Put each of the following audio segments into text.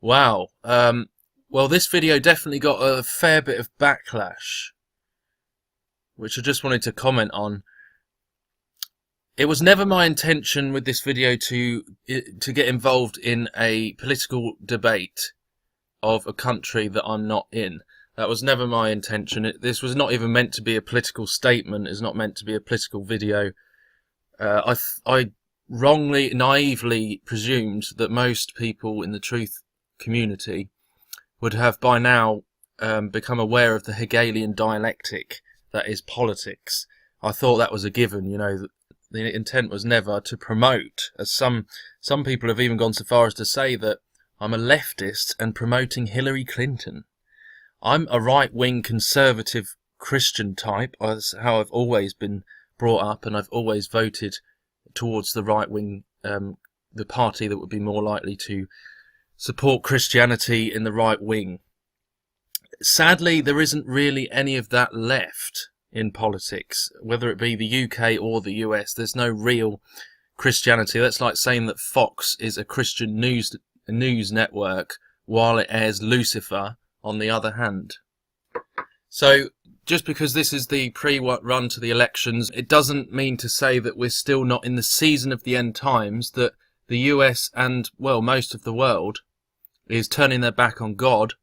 Wow. Well, this video definitely got a fair bit of backlash, which I just wanted to comment on. It was never my intention with this video to get involved in a political debate of a country that I'm not in. That was never my intention. This was not even meant to be a political statement. It's not meant to be a political video. I wrongly, naively presumed that most people in the truth community would have by now become aware of the Hegelian dialectic that is politics. I thought that was a given, you know. The intent was never to promote, as some people have even gone so far as to say that I'm a leftist and promoting Hillary Clinton. I'm a right-wing conservative Christian type. That's how I've always been brought up, and I've always voted towards the right-wing, the party that would be more likely to support Christianity in the right wing. Sadly, there isn't really any of that left in politics, whether it be the UK or the US. There's no real Christianity. That's like saying that Fox is a Christian news network while it airs Lucifer on the other hand. So just because this is the pre-run to the elections, it doesn't mean to say that we're still not in the season of the end times, that the US and, well, most of the world is turning their back on God.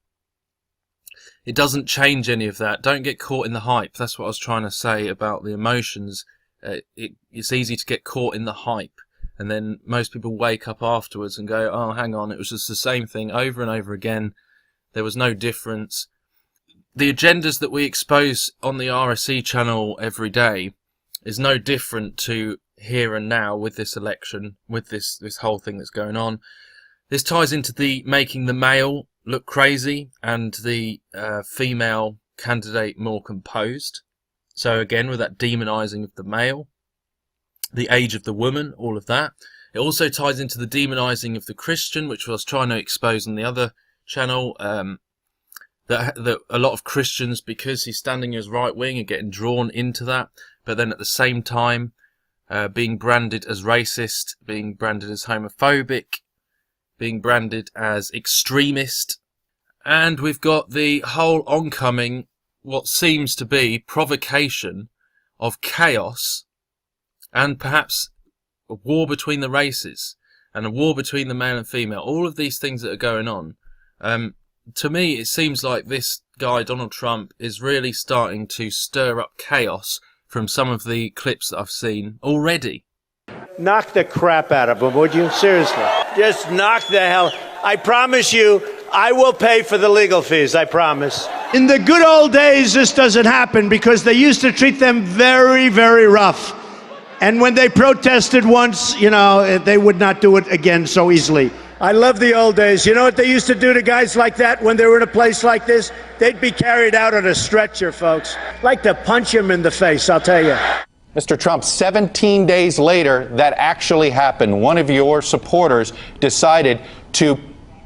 It doesn't change any of that. Don't get caught in the hype. That's what I was trying to say about the emotions. It's easy to get caught in the hype, and then most people wake up afterwards and go, oh, hang on, it was just the same thing over and over again. There was no difference. The agendas that we expose on the RSE channel every day is no different to here and now with this election, with this whole thing that's going on. This ties into the making the male look crazy and the female candidate more composed. So again, with that demonizing of the male, the age of the woman, all of that. It also ties into the demonizing of the Christian, which I was trying to expose on the other channel, that a lot of Christians, because he's standing as right wing, are getting drawn into that, but then at the same time being branded as racist, being branded as homophobic, being branded as extremist. And we've got the whole oncoming, what seems to be provocation of chaos and perhaps a war between the races and a war between the male and female. All of these things that are going on. To me, it seems like this guy, Donald Trump, is really starting to stir up chaos from some of the clips that I've seen already. Knock the crap out of him, would you? Seriously. Just knock the hell. I promise you, I will pay for the legal fees, I promise. In the good old days, this doesn't happen because they used to treat them very, very rough. And when they protested once, you know, they would not do it again so easily. I love the old days. You know what they used to do to guys like that when they were in a place like this? They'd be carried out on a stretcher, folks. Like to punch him in the face, I'll tell you. Mr. Trump, 17 days later, that actually happened. One of your supporters decided to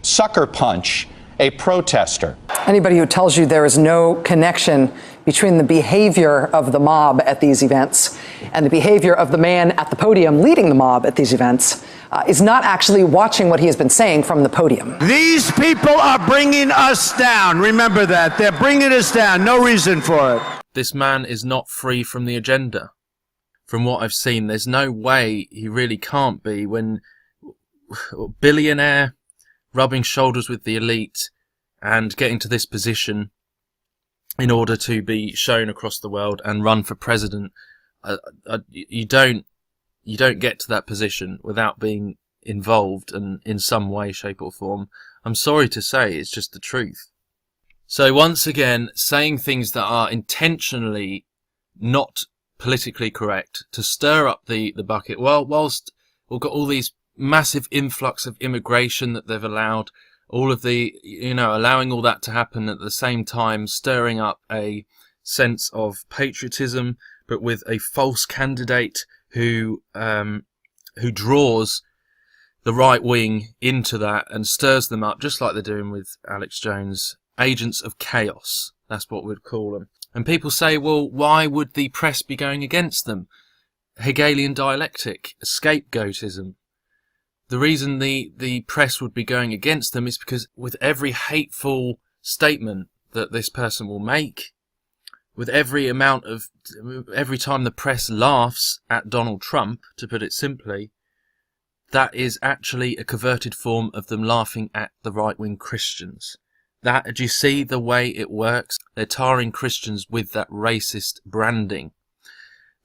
sucker punch a protester. Anybody who tells you there is no connection between the behavior of the mob at these events and the behavior of the man at the podium leading the mob at these events is not actually watching what he has been saying from the podium. These people are bringing us down. Remember that. They're bringing us down. No reason for it. This man is not free from the agenda. From what I've seen, there's no way he really can't be when billionaire, rubbing shoulders with the elite and getting to this position in order to be shown across the world and run for president. You don't get to that position without being involved and in some way, shape or form. I'm sorry to say, it's just the truth. So once again, saying things that are intentionally not politically correct to stir up the bucket, whilst we've got all these massive influx of immigration that they've allowed, all of the, you know, allowing all that to happen at the same time, stirring up a sense of patriotism, but with a false candidate who draws the right wing into that and stirs them up, just like they're doing with Alex Jones. Agents of chaos, that's what we'd call them. And people say, well, why would the press be going against them? Hegelian dialectic, scapegoatism. The reason the press would be going against them is because with every hateful statement that this person will make, with every time the press laughs at Donald Trump, to put it simply, that is actually a converted form of them laughing at the right-wing Christians. Do you see the way it works? They're tarring Christians with that racist branding.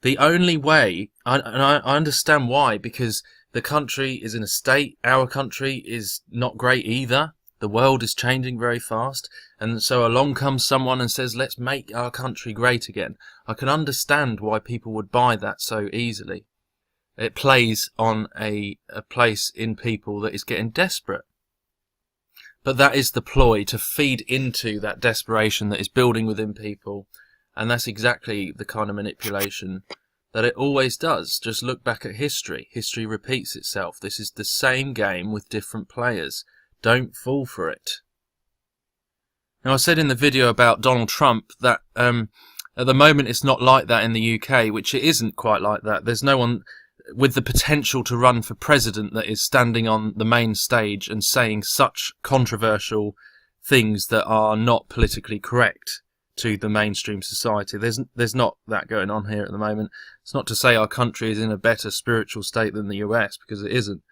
The only way, and I understand why, because the country is in a state, our country is not great either. The world is changing very fast, and so along comes someone and says, let's make our country great again. I can understand why people would buy that so easily. It plays on a place in people that is getting desperate. But that is the ploy, to feed into that desperation that is building within people, and that's exactly the kind of manipulation that it always does. Just look back at history. History repeats itself. This is the same game with different players. Don't fall for it. Now, I said in the video about Donald Trump that at the moment it's not like that in the UK, which it isn't quite like that. There's no one with the potential to run for president that is standing on the main stage and saying such controversial things that are not politically correct to the mainstream society. There's not that going on here at the moment. It's not to say our country is in a better spiritual state than the US, because it isn't.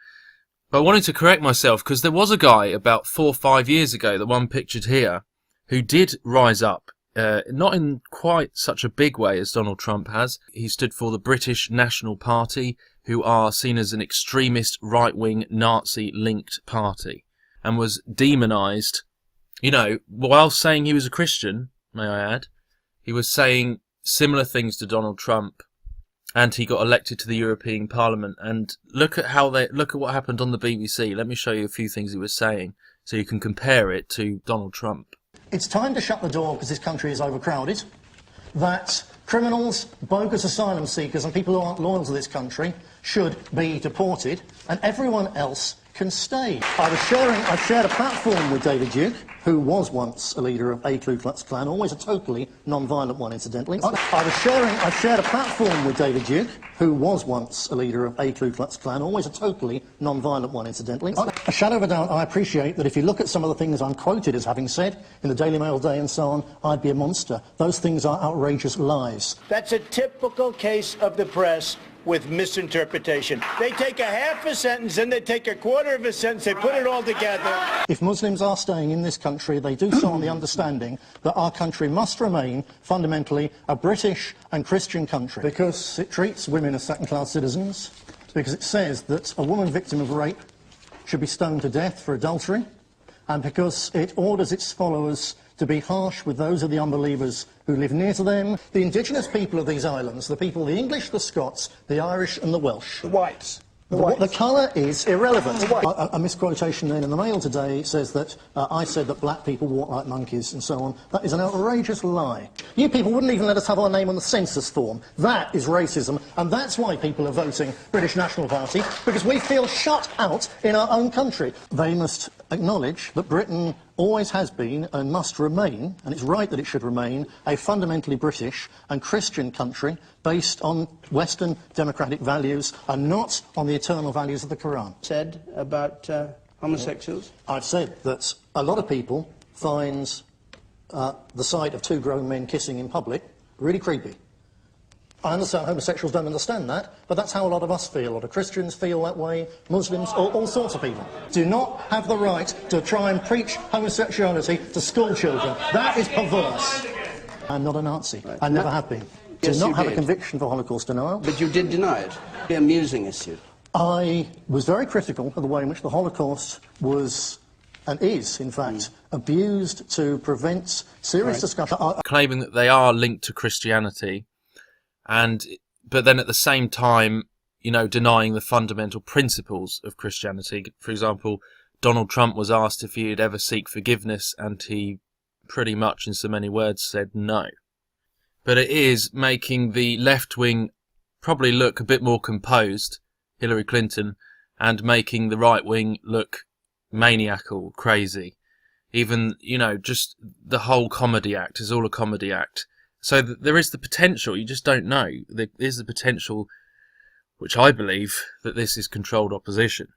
But I wanted to correct myself, because there was a guy about 4 or 5 years ago, the one pictured here, who did rise up, not in quite such a big way as Donald Trump has. He stood for the British National Party, who are seen as an extremist, right-wing, Nazi-linked party, and was demonised, while saying he was a Christian, may I add. He was saying similar things to Donald Trump, and he got elected to the European Parliament. And look at what happened on the BBC. Let me show you a few things he was saying, so you can compare it to Donald Trump. It's time to shut the door because this country is overcrowded, that criminals, bogus asylum seekers and people who aren't loyal to this country should be deported, and everyone else can stay. I've shared a platform with David Duke, who was once a leader of a Ku Klux Klan, always a totally non-violent one, incidentally. I've shared a platform with David Duke, who was once a leader of a Ku Klux Klan, always a totally non-violent one, incidentally. A shadow of a doubt, I appreciate that if you look at some of the things I'm quoted as having said in the Daily Mail Day and so on, I'd be a monster. Those things are outrageous lies. That's a typical case of the press with misinterpretation. They take a half a sentence and they take a quarter of a sentence, they put it all together. If Muslims are staying in this country, they do so on the understanding that our country must remain fundamentally a British and Christian country, because it treats women as second-class citizens, because it says that a woman victim of rape should be stoned to death for adultery, and because it orders its followers to be harsh with those of the unbelievers who live near to them. The indigenous people of these islands, the people, the English, the Scots, the Irish and the Welsh. The whites. The colour is irrelevant. A misquotation then in the Mail today says that I said that black people walk like monkeys and so on. That is an outrageous lie. You people wouldn't even let us have our name on the census form. That is racism, and that's why people are voting British National Party, because we feel shut out in our own country. They must acknowledge that Britain always has been and must remain, and it's right that it should remain, a fundamentally British and Christian country based on Western democratic values and not on the eternal values of the Quran. Said about homosexuals? I've said that a lot of people find the sight of two grown men kissing in public really creepy. I understand homosexuals don't understand that, but that's how a lot of us feel. A lot of Christians feel that way, Muslims, all sorts of people. Do not have the right to try and preach homosexuality to school children. That is perverse. I'm not a Nazi. Right. I never have been. Yes, Do not have a conviction for Holocaust denial. But you did deny it. The amusing issue. I was very critical of the way in which the Holocaust was, and is, in fact, abused to prevent serious discussion. Claiming that they are linked to Christianity, but then at the same time, denying the fundamental principles of Christianity. For example, Donald Trump was asked if he'd ever seek forgiveness, and he pretty much, in so many words, said no. But it is making the left wing probably look a bit more composed, Hillary Clinton, and making the right wing look maniacal, crazy. Even, just the whole comedy act is all a comedy act. So there is the potential, you just don't know. There is the potential, which I believe, that this is controlled opposition.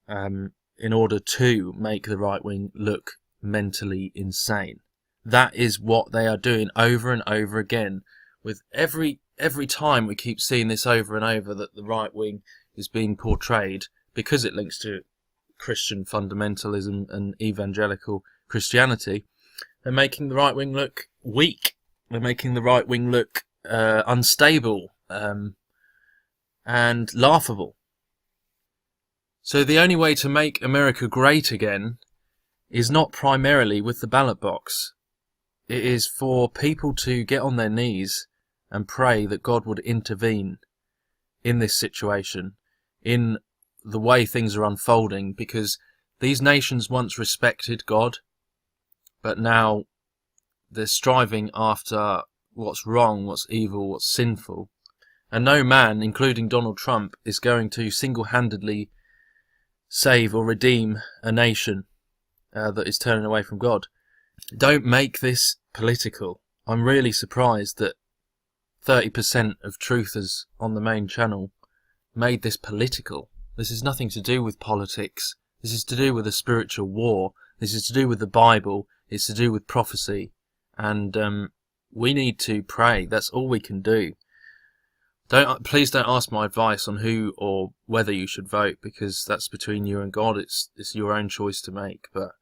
in order to make the right wing look mentally insane. That is what they are doing over and over again. With every time we keep seeing this over and over, that the right wing is being portrayed, because it links to Christian fundamentalism and evangelical Christianity, they're making the right wing look weak. They're making the right wing look unstable and laughable. So the only way to make America great again is not primarily with the ballot box. It is for people to get on their knees and pray that God would intervene in this situation, in the way things are unfolding, because these nations once respected God, but now they're striving after what's wrong, what's evil, what's sinful. And no man, including Donald Trump, is going to single-handedly save or redeem a nation that is turning away from God. Don't make this political. I'm really surprised that 30% of truthers on the main channel made this political. This is nothing to do with politics. This is to do with a spiritual war. This is to do with the Bible. It's to do with prophecy. And we need to pray. That's all we can do. Please don't ask my advice on who or whether you should vote, because that's between you and God. It's your own choice to make. But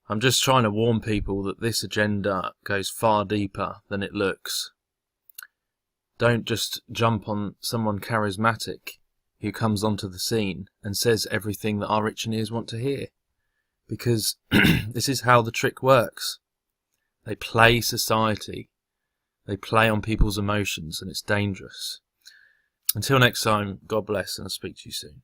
I'm just trying to warn people that this agenda goes far deeper than it looks. Don't just jump on someone charismatic who comes onto the scene and says everything that our itching ears want to hear. Because this is how the trick works. They play society. They play on people's emotions, and it's dangerous. Until next time, God bless, and I'll speak to you soon.